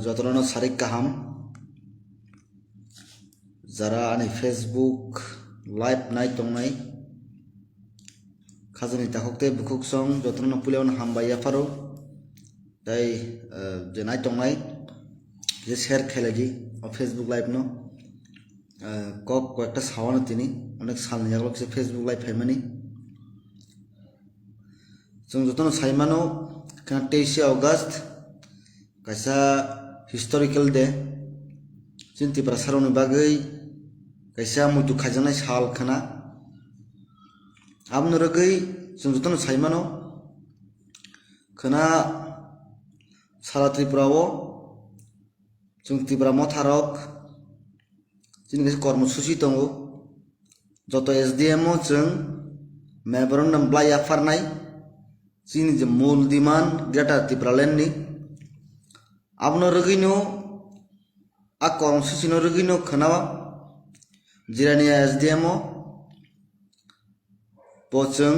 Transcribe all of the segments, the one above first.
যতক্ষণ সারিক কাহাম যারা আনি ফেসবুক লাইভ নাই তংনাই খাজনি তাকতে বুকুক সং যতক্ষণ পুলিয়ান হামবাইয়া ফারো তাই যে নাই তংনাই যে শেয়ার খেলেজি ফেসবুক লাইভ ন কয়েকটা সাওয়ানো তিনি অনেক সালনি জাগলো সে ফেসবুক লাইভ ফাইমানি जों जतन साइमानो 23 अगस्त काisa हिस्टोरिकल डे चिन्ति प्रसारन बागै काisa मुतु खाजनाय साल खाना आबनो रगै जों जतन साइमानो खाना साला त्रिपुराओ जों त्रिपुरा मथारक जिनि कर्मसूचि दंगो जत एसडीएम जों मेमोरेन्डाम ब्लाइ आफारनाय जिनि जे मूल डिमान्ड ग्रेटर त्रिपुरालेण्ड नि आबनो रगैनो आ कर्मसूचिनो रगैनो खोनावा जिरानिया एसडीएम बोचों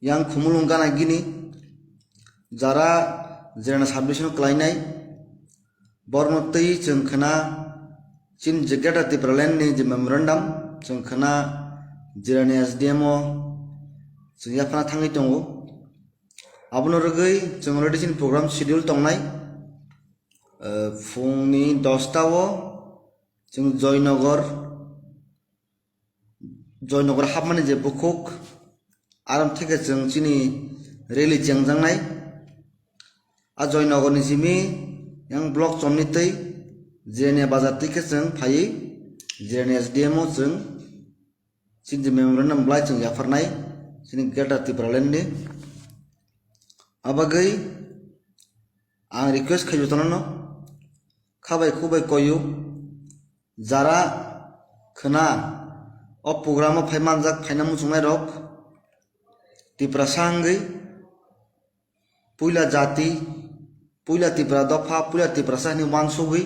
yang खुमुलुंगाना गिनि जारा जिराना साबमिशन क्लाइनाय बरनोतै जों खोना चिन जे ग्रेटर त्रिपुरालेण्ड नि जे मेमोरेन्डाम जों खोना जिरानिया एसडीएम जों याफाना थाङै दङ आबनो रगै जों अलरेडि जों प्रग्राम शेड्यूल दंनाय फुंनि 10 टाव जों जयनगर हाबमानि जे बुकुक आराम थेके जों चिनि रेली जेंजांनाय आ जयनगरनि जिमि yang ब्लक चमनितै जेने बाजार तैके जों फायै जेने एसडीएम जों चिन जे मेमोरेन्डाम ब्लाइ जों याफारनाय जोंनि ग्रेटर त्रिपुरालेण्ड आबागै आं रिक्वेस्ट खालामनो खाबाय खुबाय कयु जारा खोना अ प्रग्राम फाइमानजाक फाइना मुसुंनाय रक त्रिपुरा सांगै पुइला जाति पुइला त्रिपुरा दफा पुइला त्रिपुरा सानि वानसुगै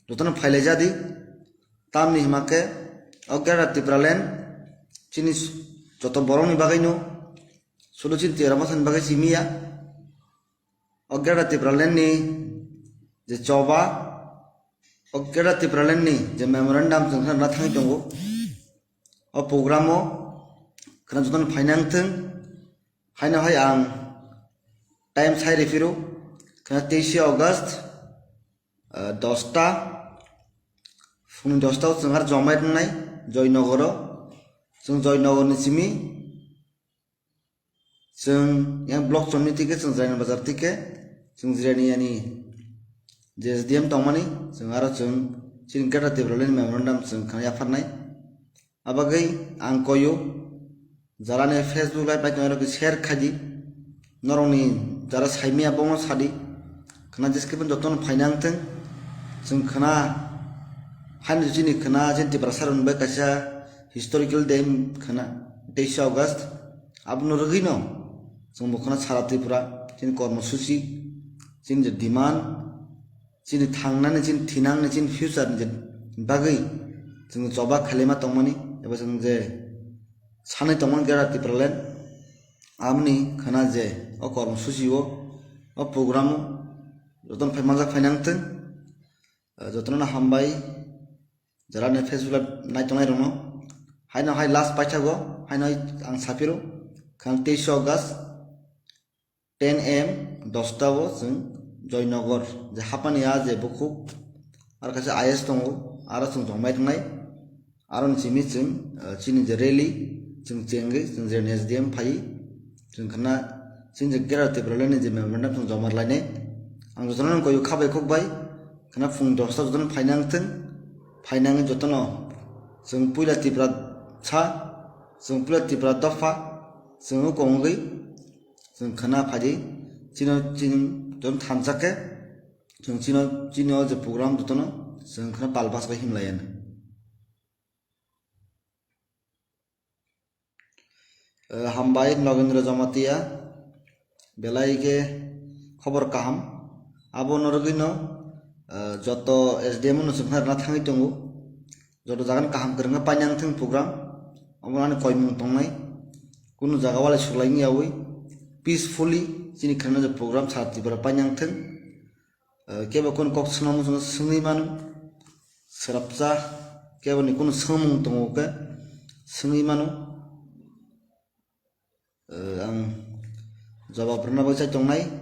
जतन फाइलाय जादि तामनि हिमाके अ ग्रेटर त्रिपुरालेण्ड चिनि जत बरंनि बागैनो सलुचिन तेरामाथानि बागै सिमिया ग्रेटर त्रिपुरालेण्ड नि जे चौबा ग्रेटर त्रिपुरालेण्ड नि जे मेमोरेन्डाम जों ना थाङै दङ अ प्रग्रामो खोना जतन फाइनांथों हायनाहाय आं टाइम साइ रेफिरो खोना 23 अगस्त 10 टा फुंनि 10 टाव जों आरो जमाय दंनाय जयनगर जों जयनगरनि सिमि जों yang ब्लक चमनि तिके जों जायना बाजार तिके जों जिरानियानि जे एसडीएम दंमानि जों आरो जों चिन ग्रेटर त्रिपुरालेण्ड मेमोरेन्डाम जों खाया फारनाय आबागै आं कयो जाराने फेसबुक लाइभ बायनो शेयार खादि नरंनि जारा साइमिया बङ सादि खाना जेसकेबन जतन फाइनांथों जों खाना हान जिनि खाना जेन्ति प्रसारन बाय कासा हिस्टोरिकल डे खाना 23 अगस्त आबनो रगैनो जों बखना सारा त्रिपुरा जिन कर्मसूचि जिन जे डिमान्ड जिन थांनानै जिन थिनांनि जिन फ्यूचर जे बागै जों जबा खालेमा दंमानि एबा जों जे सानै दंमोन ग्रेटर त्रिपुरालेण्ड आमनि खाना जे अ कर्मसूचिओ अ प्रग्राम जतन फाइमानजाक फाइनांथों जतन हामबाय जाराने फेसबुक नाय तंनाय रनो हायना हाय लास्ट पाइथागो हायना आं साफिरो खान 23 अगस्त 10 AM 10 टाव जों जयनगर जे हापानिया जे बुकुक आरो कासे आईएस दङ आरो जों जमाय दंनाय आरो जिमि जों चिनि जे रेली जों जेंगै जों जे एसडीएम फाइ जों खाना जों जे ग्रेटर त्रिपुरालेण्ड जे मेमोरेन्डाम जों जमारलायनाय आं जतन कयु खाबाय खुबाय खाना फुं 10 टाव जतन फाइनांथों फाइनाङै जतन जों पुइला त्रिपुरा सा जों पुइला त्रिपुरा दफा जों गंगै जों खाना फादि चिनो जों थानसाके जों चिनो जे प्रग्राम जतन जों खाना बालबास बाय हिमलायन हामबाय नगेन्द्र जमातिया बेलायके खबर काहाम आबो नरगैनो जत एसडीएम नो जों ना थाङै दङ जत जागोन काहाम करंगा पाइनांथों प्रग्राम अमनानि कयमुं तंनाय कुनु जागा वाला सुलायनि आवै पीसफुली जिनि खाना जे programme साथिफोरा पाइनांथों keba kon kok snomu sung sungni manu serapsa keba ni kun sumung tongo ke sungni manu ang jawab pernah baca tongnai